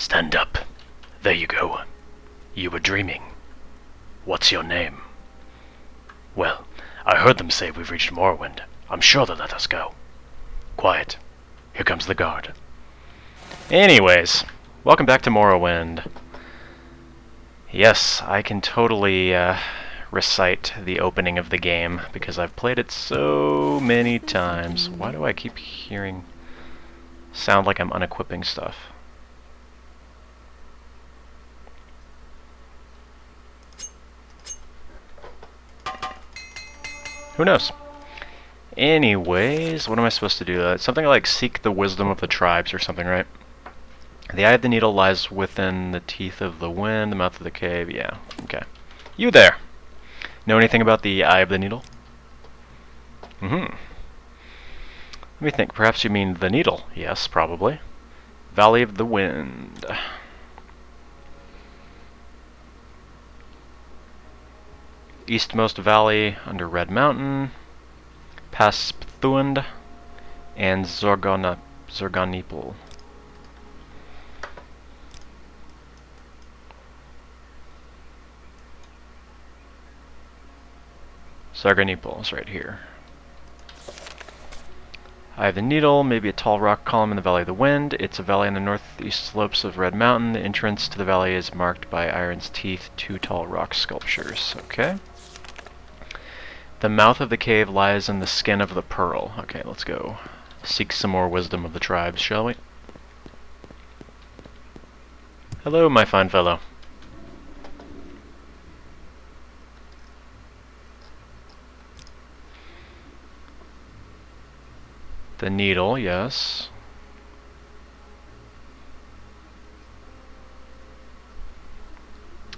Stand up. There you go. You were dreaming. What's your name? Well, I heard them say we've reached Morrowind. I'm sure they'll let us go. Quiet. Here comes the guard. Anyways, welcome back to Morrowind. Yes, I can totally recite the opening of the game because I've played it so many times. Why do I keep hearing sound like I'm unequipping stuff? Who knows? Anyways, what am I supposed to do? Something like seek the wisdom of the tribes or something, right? The eye of the needle lies within the teeth of the wind, the mouth of the cave. Yeah, okay. You there! Know anything about the eye of the needle? Let me think. Perhaps you mean the needle. Yes, probably. Valley of the Wind. Eastmost valley under Red Mountain. Past Thuund and Zorganipal. Zarganipal is right here. Eye of the Needle, maybe a tall rock column in the Valley of the Wind. It's a valley on the northeast slopes of Red Mountain. The entrance to the valley is marked by Iron's Teeth, 2 tall rock sculptures. Okay. The mouth of the cave lies in the skin of the pearl. Okay, let's go seek some more wisdom of the tribes, shall we? Hello, my fine fellow. The needle, yes.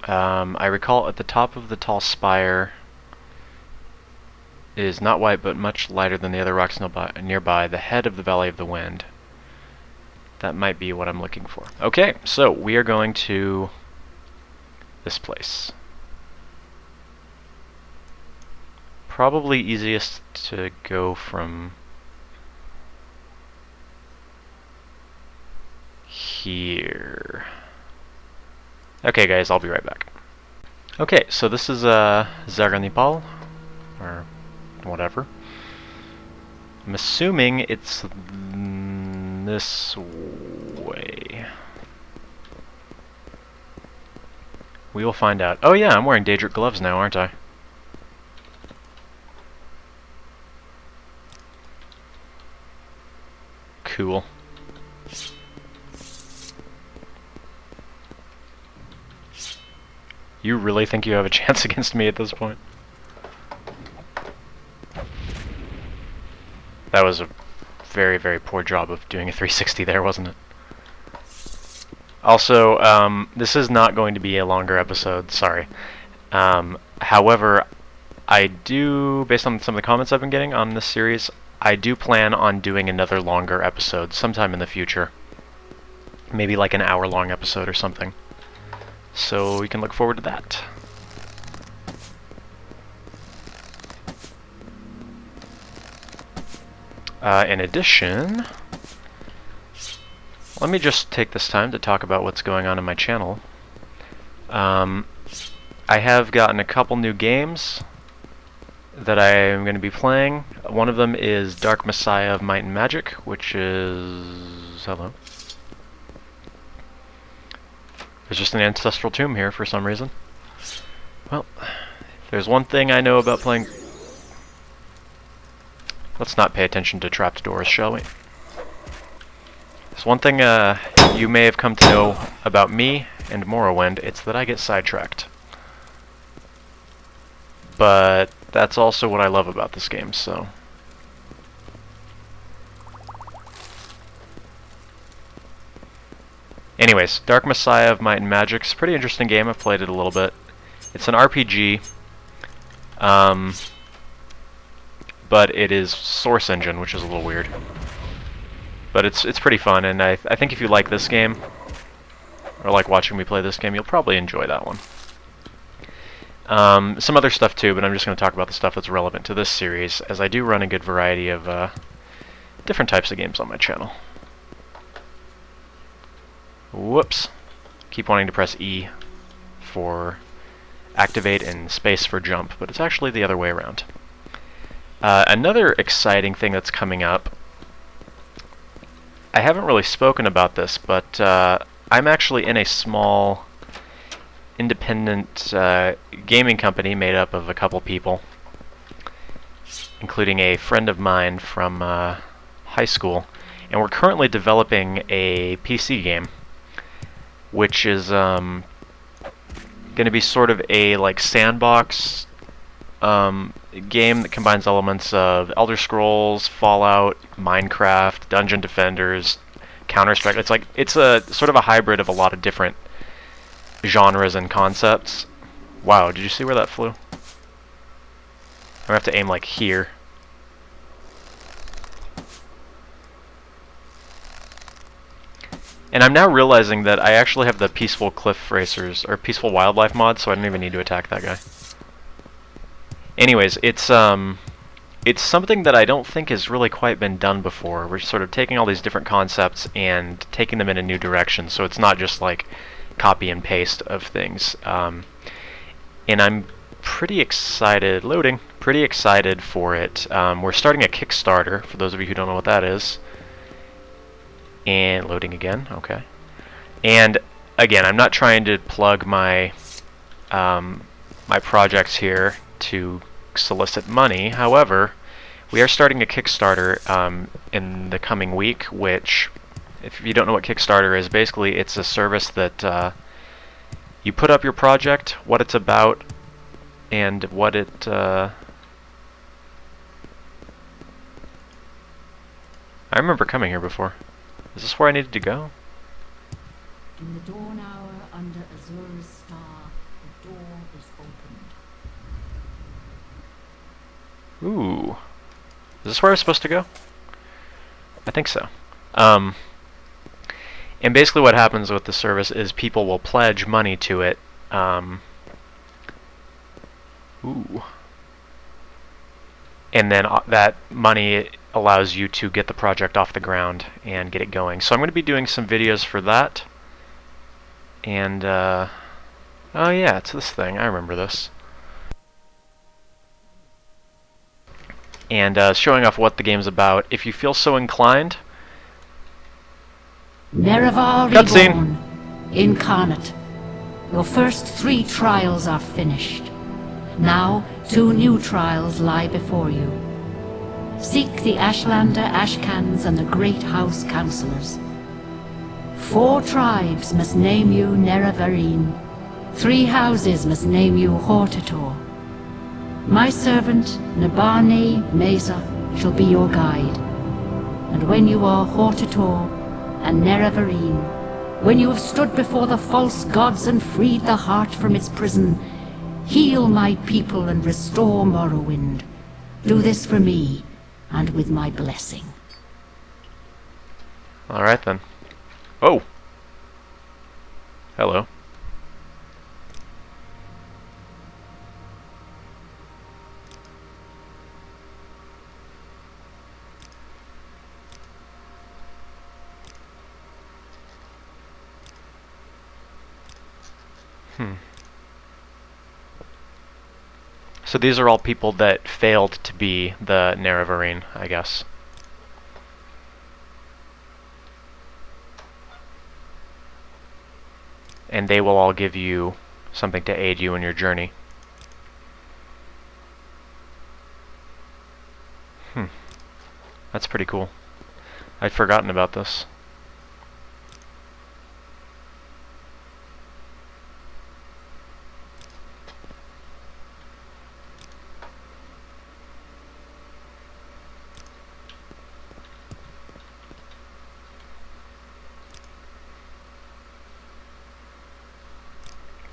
I recall at the top of the tall spire is not white but much lighter than the other rocks nearby, the head of the Valley of the Wind. That might be what I'm looking for. Okay, so we are going to this place. Probably easiest to go from here. Okay guys, I'll be right back. Okay, so this is Zarganipal, or whatever. I'm assuming it's this way. We will find out. Oh yeah, I'm wearing Daedric gloves now, aren't I? Cool. You really think you have a chance against me at this point? That was a very, very poor job of doing a 360 there, wasn't it? Also, this is not going to be a longer episode, sorry. However, I do, based on some of the comments I've been getting on this series, I do plan on doing another longer episode sometime in the future. Maybe like an hour-long episode or something. So you can look forward to that. In addition, let me just take this time to talk about what's going on in my channel. I have gotten a couple new games that I am going to be playing. One of them is Dark Messiah of Might and Magic, which is... hello. There's just an ancestral tomb here for some reason. Well, if there's one thing I know about playing... Let's not pay attention to trapped doors, shall we? There's one thing you may have come to know about me and Morrowind, it's that I get sidetracked. But that's also what I love about this game, so... Anyways, Dark Messiah of Might and Magic is a pretty interesting game. I've played it a little bit. It's an RPG, but it is Source Engine, which is a little weird. But it's pretty fun, and I think if you like this game, or like watching me play this game, you'll probably enjoy that one. Some other stuff too, but I'm just going to talk about the stuff that's relevant to this series, as I do run a good variety of different types of games on my channel. Whoops. Keep wanting to press E for activate and space for jump, but it's actually the other way around. Another exciting thing that's coming up, I haven't really spoken about this, but I'm actually in a small independent gaming company made up of a couple people, including a friend of mine from high school, and we're currently developing a PC game, which is going to be sort of a like sandbox game that combines elements of Elder Scrolls, Fallout, Minecraft, Dungeon Defenders, Counter-Strike. It's a sort of a hybrid of a lot of different genres and concepts. Wow, did you see where that flew? I'm gonna have to aim like here. And I'm now realizing that I actually have the Peaceful Cliff Racers, or Peaceful Wildlife mod, so I don't even need to attack that guy. Anyways, it's something that I don't think has really quite been done before. We're sort of taking all these different concepts and taking them in a new direction, so it's not just like copy and paste of things. And I'm pretty excited, pretty excited for it. We're starting a Kickstarter, for those of you who don't know what that is. And loading again, okay. And again, I'm not trying to plug my my projects here to solicit money. However, we are starting a Kickstarter in the coming week, which, if you don't know what Kickstarter is, basically it's a service that you put up your project, what it's about, and what it... I remember coming here before. Is this where I needed to go? In the dawn hour under Azura's star, the door is opened. Ooh. Is this where I was supposed to go? I think so. And basically what happens with the service is people will pledge money to it. Ooh. And then that money allows you to get the project off the ground and get it going. So I'm going to be doing some videos for that. And, oh yeah, it's this thing. I remember this. And showing off what the game's about. If you feel so inclined... Nerevarine reborn, incarnate. Your first 3 trials are finished. Now 2 new trials lie before you. Seek the Ashlander, Ashkhans, and the Great House Councillors. 4 tribes must name you Nerevarine. 3 houses must name you Hortator. My servant, Nabane Mesa, shall be your guide. And when you are Hortator and Nerevarine, when you have stood before the false gods and freed the heart from its prison, heal my people and restore Morrowind. Do this for me, and with my blessing. Alright then. Oh! Hello. So these are all people that failed to be the Nerevarine, I guess. And they will all give you something to aid you in your journey. That's pretty cool. I'd forgotten about this.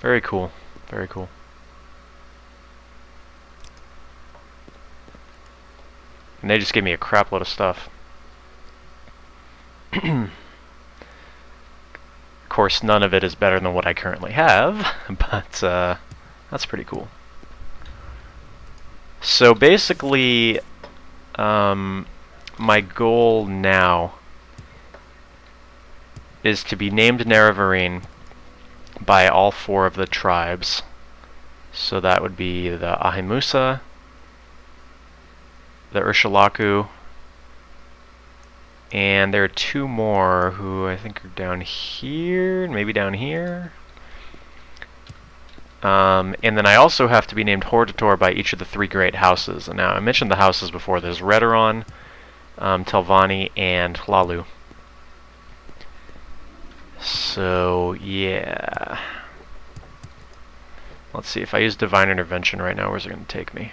Very cool. Very cool. And they just gave me a crap load of stuff. Of course, none of it is better than what I currently have, but that's pretty cool. So basically, my goal now is to be named Nerevarine by all 4 of the tribes. So that would be the Ahimusa, the Ursulaku, and there are 2 more who I think are down here, maybe down here. And then I also have to be named Hortator by each of the 3 great houses. And now I mentioned the houses before. There's Redoron, Telvanni, and Hlalu. So yeah. Let's see, if I use Divine Intervention right now, where's it going to take me?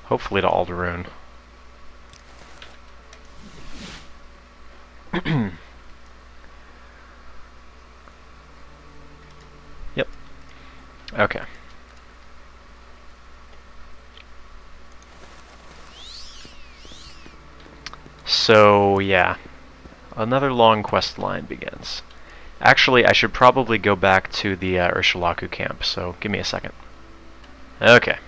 Hopefully to Alderaan. Yep. Okay. So, yeah. Another long quest line begins. Actually, I should probably go back to the Ursulaku camp, so give me a second. Okay.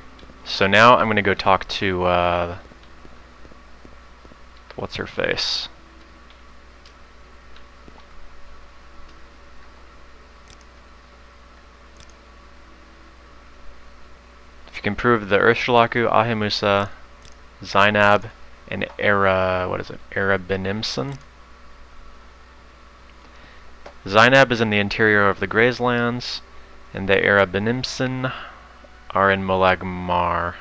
So now I'm going to go talk to, what's her face? If you can prove the Ursulaku, Ahimusa, Zainab, and Arabenimson. Zainab is in the interior of the Grazelands, and the Arabenimson are in Molagmar.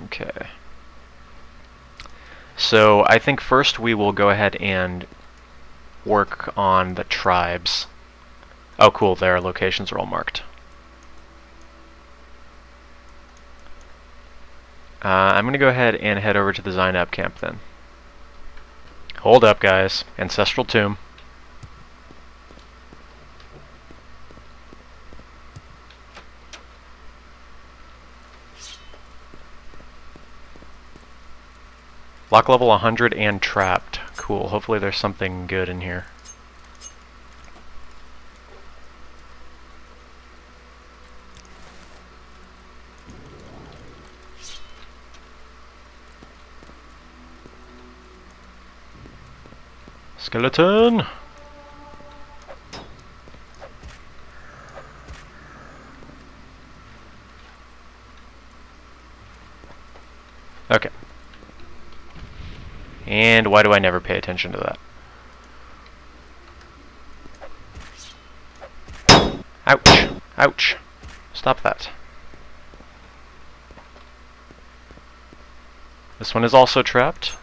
Okay. So I think first we will go ahead and work on the tribes. Oh cool, their locations are all marked. I'm going to go ahead and head over to the Zainab camp then. Hold up, guys. Ancestral Tomb. Lock level 100 and trapped. Cool. Hopefully there's something good in here. Skeleton! Okay. And why do I never pay attention to that? Ouch! Ouch! Stop that. This one is also trapped.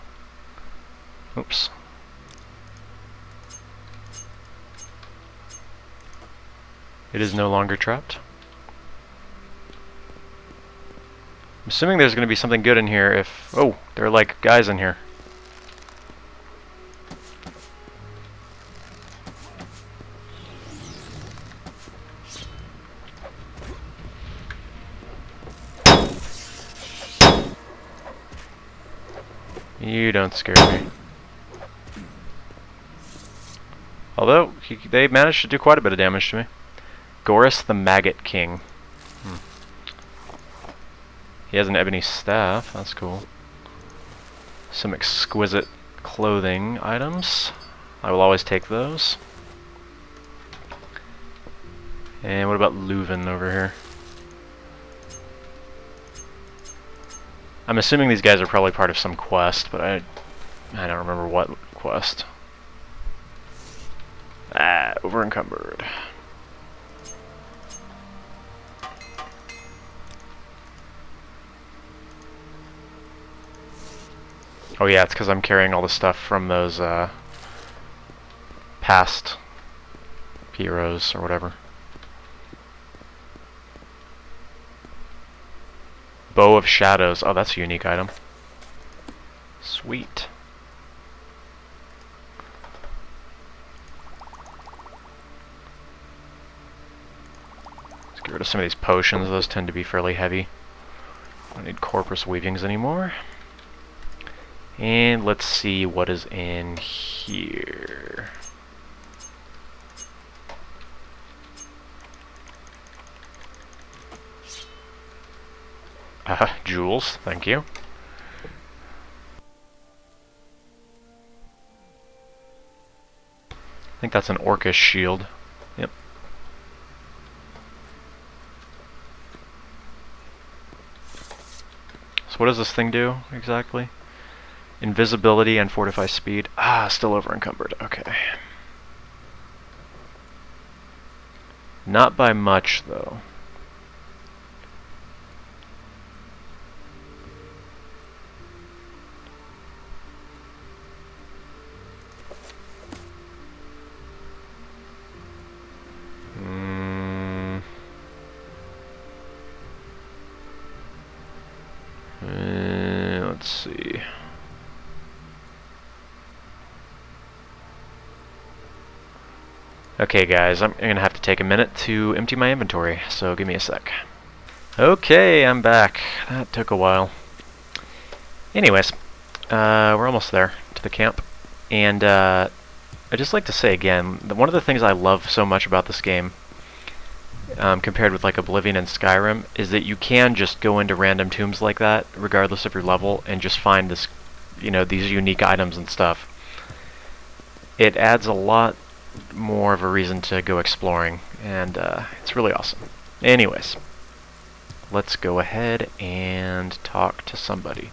Oops. It is no longer trapped. I'm assuming there's going to be something good in here if... Oh, there are like guys in here. You don't scare me. Although, they managed to do quite a bit of damage to me. Goris the Maggot King. He has an ebony staff, that's cool. Some exquisite clothing items. I will always take those. And what about Leuven over here? I'm assuming these guys are probably part of some quest, but I don't remember what quest. Ah, over encumbered. Oh yeah, it's because I'm carrying all the stuff from those past heroes or whatever. Bow of Shadows. Oh, that's a unique item. Sweet. Let's get rid of some of these potions. Those tend to be fairly heavy. I don't need Corpus Weavings anymore. And let's see what is in here. Jewels, thank you. I think that's an orcish shield. Yep. So what does this thing do, exactly? Invisibility and fortify speed. Still over encumbered. Okay. Not by much, though. Let's see. Okay guys, I'm gonna have to take a minute to empty my inventory, so give me a sec. Okay, I'm back. That took a while. Anyways, we're almost there to the camp, and I'd just like to say again, one of the things I love so much about this game, compared with like Oblivion and Skyrim, is that you can just go into random tombs like that, regardless of your level, and just find this, these unique items and stuff. It adds a lot more of a reason to go exploring, and it's really awesome. Anyways, let's go ahead and talk to somebody.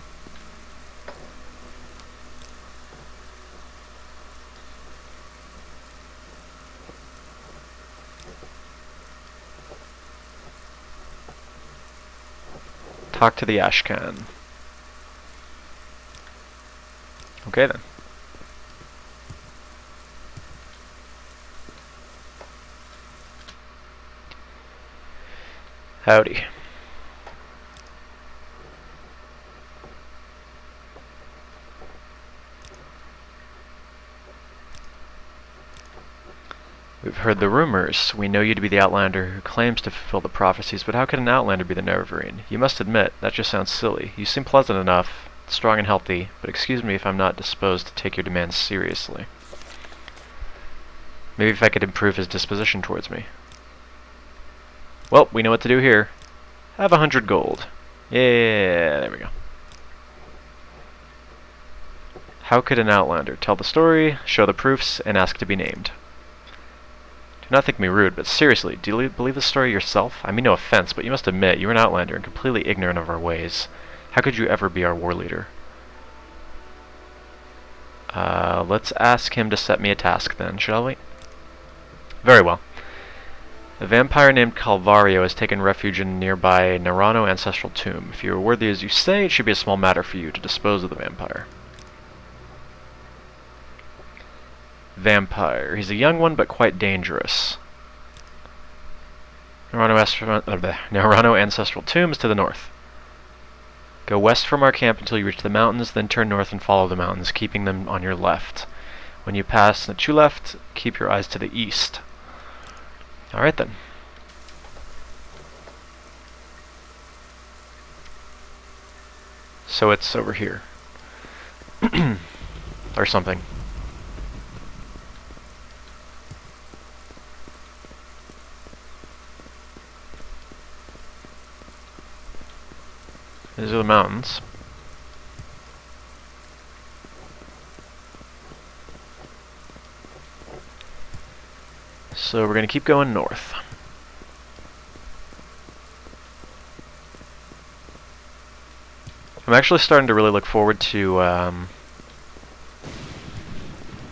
Talk to the Ashkhan. Okay then. Howdy. We've heard the rumors. We know you to be the Outlander who claims to fulfill the prophecies, but how could an Outlander be the Nerevarine? You must admit, that just sounds silly. You seem pleasant enough, strong and healthy, but excuse me if I'm not disposed to take your demands seriously. Maybe if I could improve his disposition towards me. Well, we know what to do here. Have 100 gold. Yeah, there we go. How could an Outlander tell the story, show the proofs, and ask to be named? Do not think me rude, but seriously, do you believe the story yourself? I mean no offense, but you must admit, you're an Outlander and completely ignorant of our ways. How could you ever be our war leader? Let's ask him to set me a task then, shall we? Very well. A vampire named Calvario has taken refuge in a nearby Nerano ancestral tomb. If you are worthy as you say, it should be a small matter for you to dispose of the vampire. Vampire. He's a young one, but quite dangerous. Nerano ancestral tomb is to the north. Go west from our camp until you reach the mountains, then turn north and follow the mountains, keeping them on your left. When you pass the true left, keep your eyes to the east. Alright then. So it's over here. Or something. These are the mountains. So we're going to keep going north. I'm actually starting to really look forward to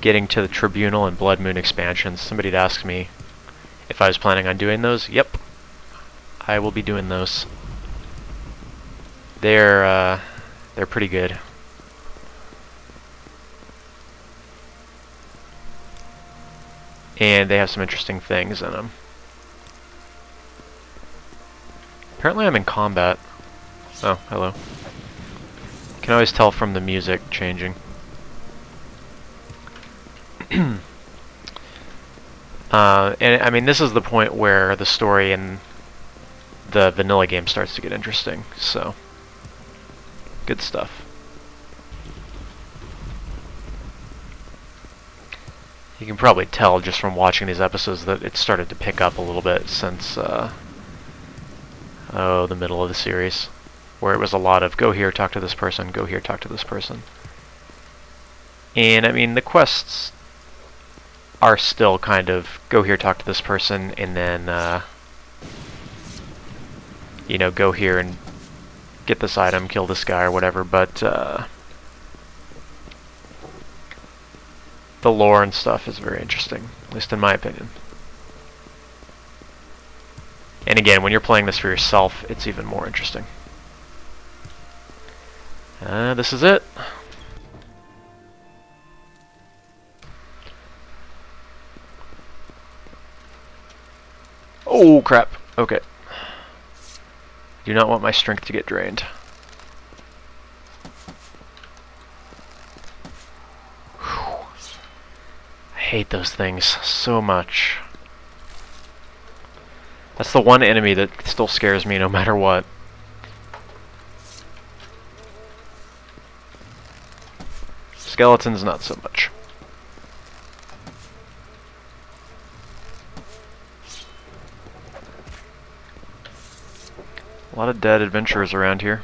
getting to the Tribunal and Blood Moon expansions. Somebody had asked me if I was planning on doing those. Yep, I will be doing those. They're pretty good. And they have some interesting things in them. Apparently I'm in combat. Oh, hello. You can always tell from the music changing. And I mean, this is the point where the story in the vanilla game starts to get interesting, so good stuff. You can probably tell just from watching these episodes that it started to pick up a little bit since the middle of the series. where it was a lot of go here, talk to this person, go here, talk to this person. And I mean, the quests are still kind of go here, talk to this person, and then, you know, go here and get this item, kill this guy, or whatever, but the lore and stuff is very interesting, at least in my opinion. And again, when you're playing this for yourself, it's even more interesting. This is it. Oh, crap. Okay. Do not want my strength to get drained. Whew. I hate those things so much. That's the one enemy that still scares me no matter what. Skeletons, not so much. A lot of dead adventurers around here.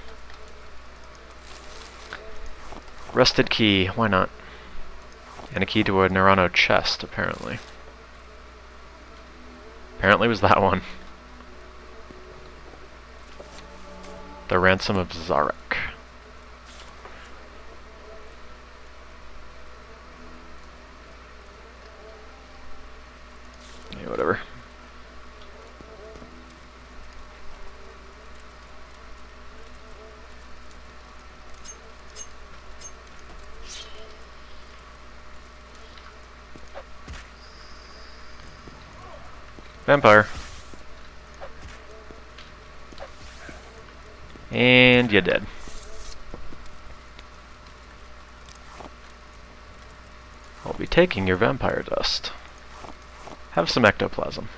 Rusted key, why not? And a key to a Nerano chest, apparently. Apparently it was that one. The Ransom of Zarek. Yeah, whatever. Vampire. And you're dead. I'll be taking your vampire dust. Have some ectoplasm.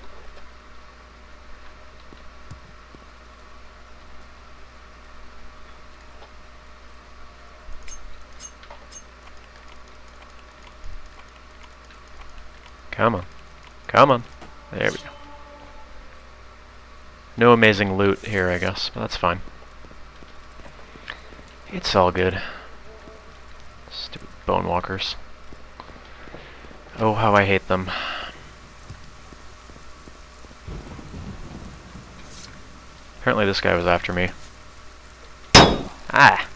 Come on. Come on. There we go. No amazing loot here, I guess, but that's fine. It's all good. Stupid bone walkers. Oh, how I hate them. Apparently this guy was after me. Ah!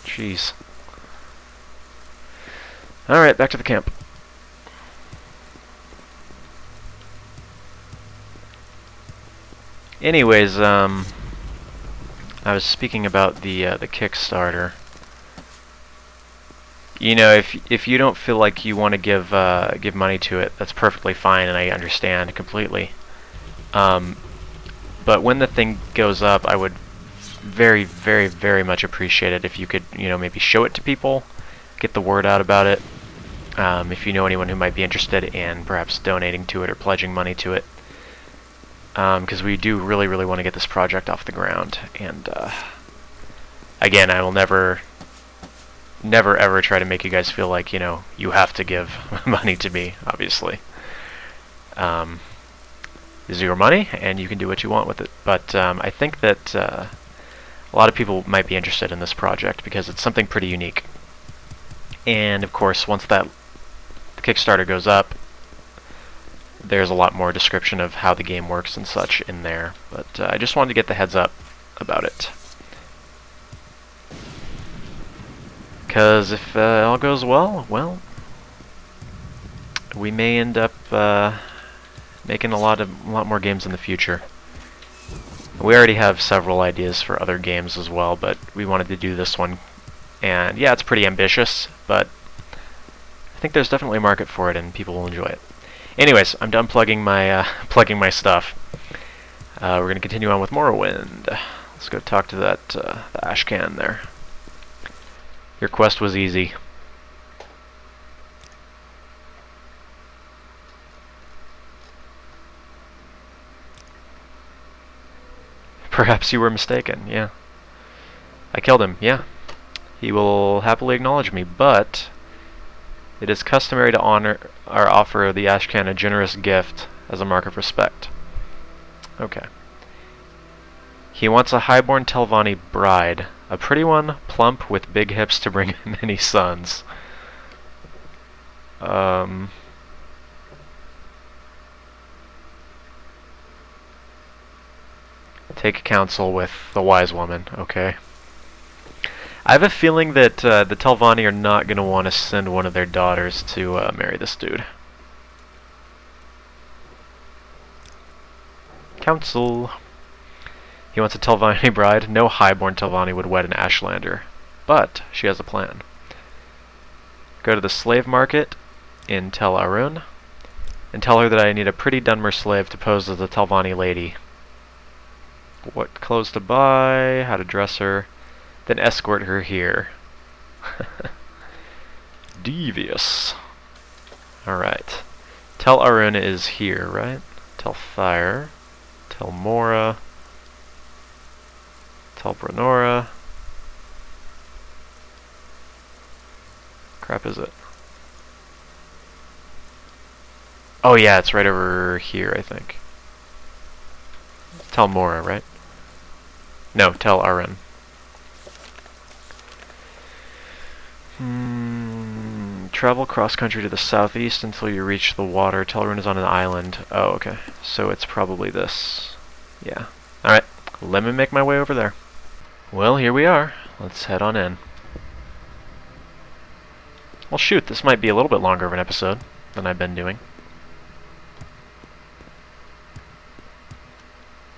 Jeez. Alright, back to the camp. Anyways, I was speaking about the Kickstarter. You know, if you don't feel like you want to give money to it, that's perfectly fine, and I understand completely. But when the thing goes up, I would very, very, very much appreciate it if you could, you know, maybe show it to people, get the word out about it. If you know anyone who might be interested in perhaps donating to it or pledging money to it. Because we do really, really want to get this project off the ground. And again, I will never, ever try to make you guys feel like, you know, you have to give money to me, obviously. This is your money, and you can do what you want with it. But I think that a lot of people might be interested in this project because it's something pretty unique. And of course, once that Kickstarter goes up, there's a lot more description of how the game works and such in there, but I just wanted to get the heads up about it. Because if all goes well, we may end up making a lot more games in the future. We already have several ideas for other games as well, but we wanted to do this one. And yeah, it's pretty ambitious, but I think there's definitely a market for it and people will enjoy it. Anyways, I'm done plugging my stuff. We're going to continue on with Morrowind. Let's go talk to that the Ashkhan there. Your quest was easy. Perhaps you were mistaken, yeah. I killed him, yeah. He will happily acknowledge me, but it is customary to honor or offer the Ashkhan a generous gift as a mark of respect. Okay. He wants a highborn Telvanni bride. A pretty one, plump, with big hips to bring him many sons. Take counsel with the wise woman, okay. I have a feeling that the Telvanni are not going to want to send one of their daughters to marry this dude. Counsel. He wants a Telvanni bride. No highborn Telvanni would wed an Ashlander. But she has a plan. Go to the slave market in Tel Arun and tell her that I need a pretty Dunmer slave to pose as a Telvanni lady. What clothes to buy, how to dress her, then escort her here. Devious. Alright. Tel Arun is here, right? Tel Thyre. Tel Mora. Tel Bronora. Crap is it? Oh yeah, it's right over here, I think. Tel Mora, right? No, Tel Arun. Travel cross-country to the southeast until you reach the water. Tel Arun is on an island. Oh, okay. So it's probably this. Yeah. Alright, let me make my way over there. Well, here we are. Let's head on in. Well, shoot, this might be a little bit longer of an episode than I've been doing.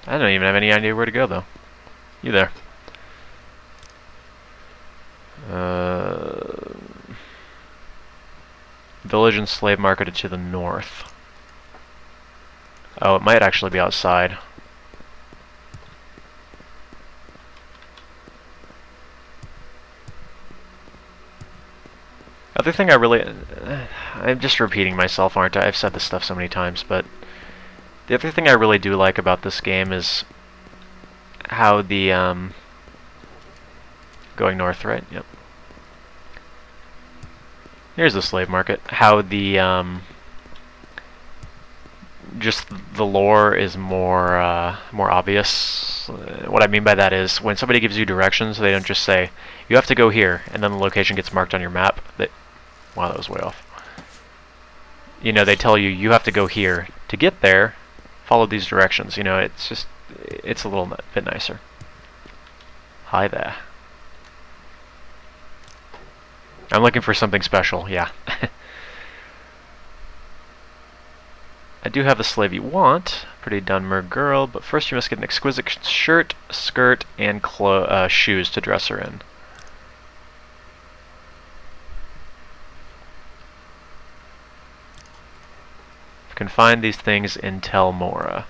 I don't even have any idea where to go, though. You there. Village and slave market to the north. Oh, it might actually be outside. Other thing I really... I'm just repeating myself, aren't I? I've said this stuff so many times, but... The other thing I really do like about this game is how the, going north, right? Yep. Here's the slave market. How the, just the lore is more, more obvious. What I mean by that is, when somebody gives you directions, they don't just say, you have to go here, and then the location gets marked on your map. Wow, that was way off. You know, they tell you, you have to go here. To get there, follow these directions. You know, it's just, it's a little bit nicer. Hi there. I'm looking for something special, yeah. I do have the slave you want, pretty Dunmer girl, but first you must get an exquisite shirt, skirt, and shoes to dress her in. You can find these things in Tel Mora.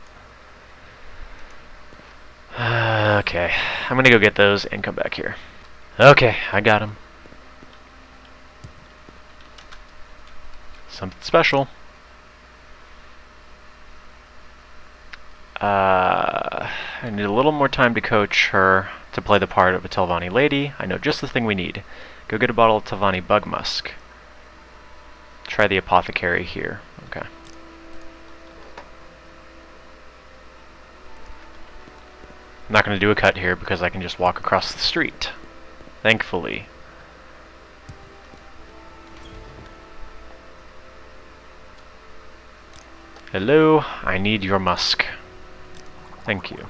Okay, I'm gonna go get those and come back here. Okay, I got them. Something special. I need a little more time to coach her to play the part of a Telvanni lady. I know just the thing we need. Go get a bottle of Telvanni bug musk. Try the apothecary here. Okay. I'm not going to do a cut here because I can just walk across the street. Thankfully. Hello, I need your musk. Thank you.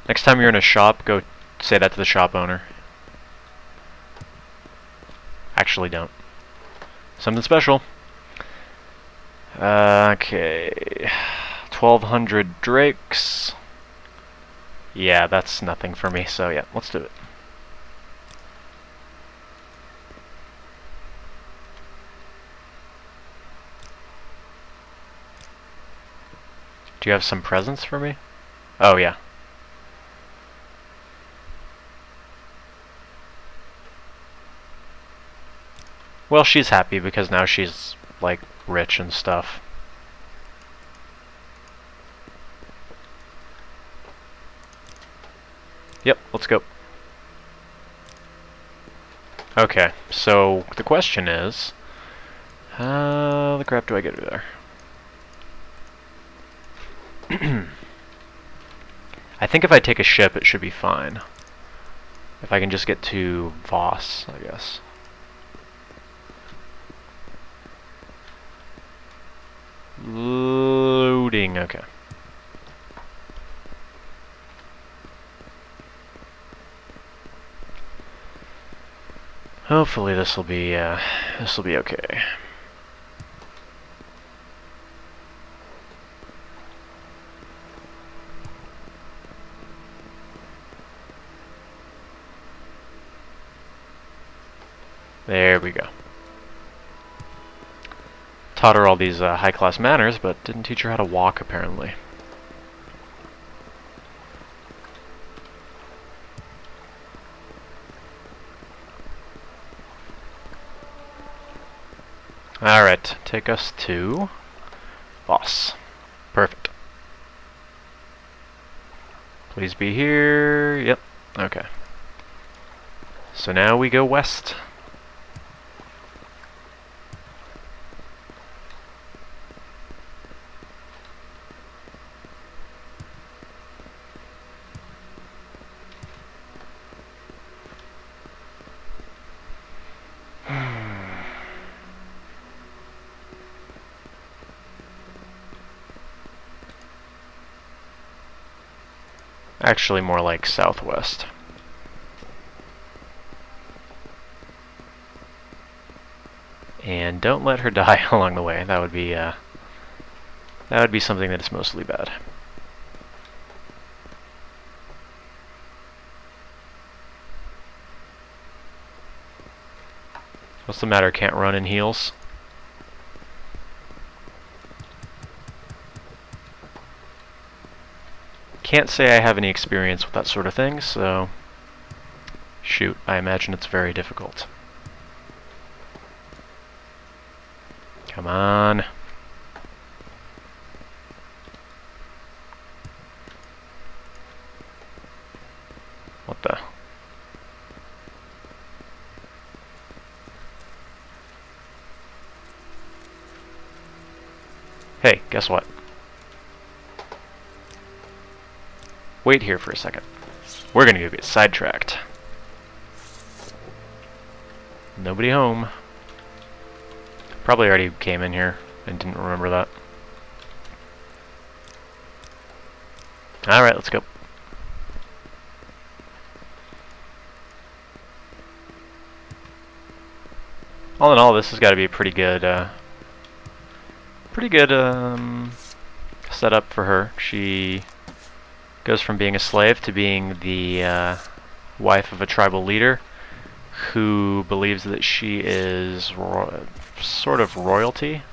Next time you're in a shop, go say that to the shop owner. Actually, don't. Something special. Okay. 1,200 drakes. Yeah, that's nothing for me, so yeah, let's do it. Do you have some presents for me? Oh, yeah. Well, she's happy because now she's, like, rich and stuff. Yep, let's go. Okay, so the question is... how the crap do I get over there? I think if I take a ship, it should be fine. If I can just get to Voss, I guess. Loading, okay. Hopefully this'll be okay. There we go. Taught her all these high-class manners, but didn't teach her how to walk, apparently. Alright, take us to Voss. Perfect. Please be here. Yep, okay. So now we go west. Actually, more like southwest. And don't let her die along the way. That would be something that is mostly bad. What's the matter? Can't run in heels? Can't say I have any experience with that sort of thing, so shoot, I imagine it's very difficult. Come on. What the? Hey, guess what? Wait here for a second. We're gonna go get sidetracked. Nobody home. Probably already came in here and didn't remember that. Alright, let's go. All in all, this has got to be a pretty good setup for her. She goes from being a slave to being the wife of a tribal leader who believes that she is sort of royalty.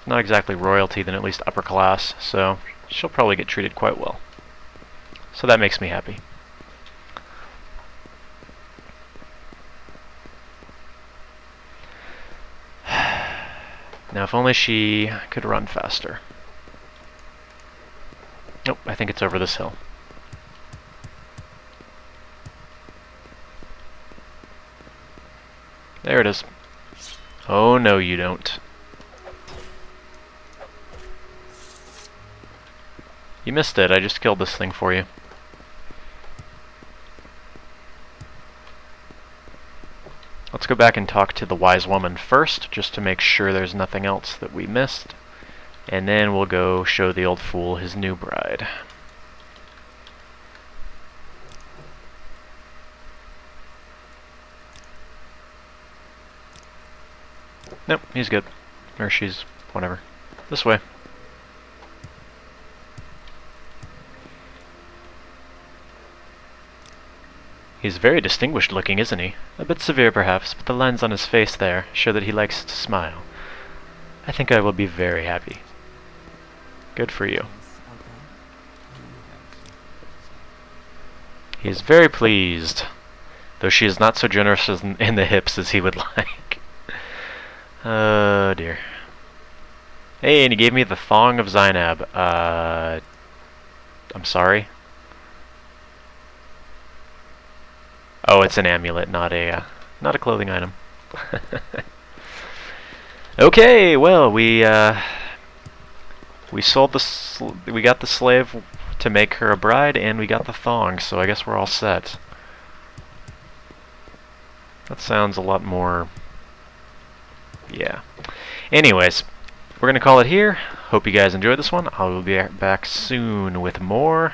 Not exactly royalty, then at least upper class, so she'll probably get treated quite well. So that makes me happy. Now if only she could run faster. Nope, I think it's over this hill. There it is. Oh no, you don't. You missed it, I just killed this thing for you. Let's go back and talk to the wise woman first, just to make sure there's nothing else that we missed. And then we'll go show the old fool his new bride. Nope, he's good. Or she's, whatever. This way. He's very distinguished looking, isn't he? A bit severe perhaps, but the lines on his face there show that he likes to smile. I think I will be very happy. Good for you. He is very pleased, though she is not so generous in the hips as he would like. Oh dear. Hey, and he gave me the thong of Zainab. I'm sorry. Oh, it's an amulet, not a clothing item. Okay, well, we We sold we got the slave to make her a bride, and we got the thong, so I guess we're all set. That sounds a lot more... yeah. Anyways, we're going to call it here. Hope you guys enjoyed this one. I will be back soon with more,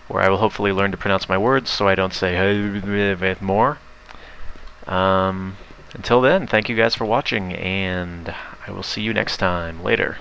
where I will hopefully learn to pronounce my words so I don't say more. Until then, thank you guys for watching, and I will see you next time. Later.